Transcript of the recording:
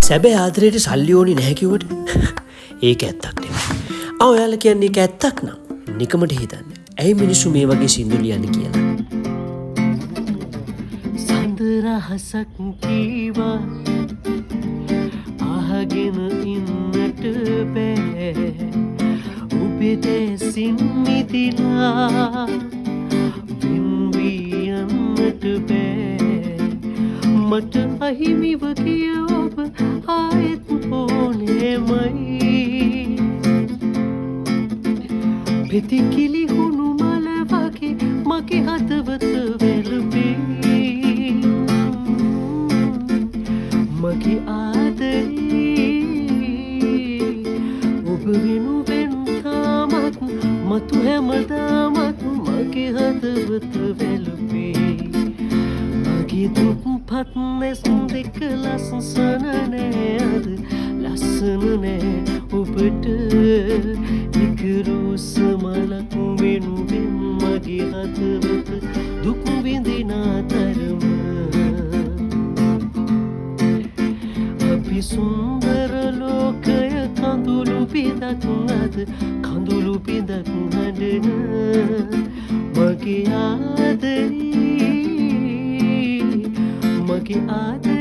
සැබෑ ආදරයට සල්ලි ඕනේ නැහැ කිව්වට ඒක ඇත්තක් නෙමෙයි. ඔයාලා කියන්නේ ඒක ඇත්තක් නම් නිකමට හිතන්න. ඇයි මිනිස්සු මේ වගේ සින්දු ලියන්නේ කියලා. සඳ රහසක් කීවා අහගෙන ඉන්නට බෑ. ඔබේ දැසින් මිදිලා වින්වියන්නට බෑ. මට අහිමිව කිය ඔබ ආයෙත් ඕනෙමයි. පෙතිකිලි හුණු මල වගේ මගේ හදවත වැළපේ. මගේ ආදරේ ඔබ වෙනුවෙන් තාමත් මතු හැමදාමත් මගේ හදවත වැළපේ. මගේ දුක්පත් නැස් දෙක ලස්සන නෑ අද ලස්සන නෑ ඔබට. නිකරු සමලක් වෙනුවෙන් මගේ හදවත දුක් විඳින තරම. අපි සුන්දර ලෝකය කඳුළු පිදක් අද කඳුළු පිදක් හඬන මගේ ආදරේ මගේ ආදරේ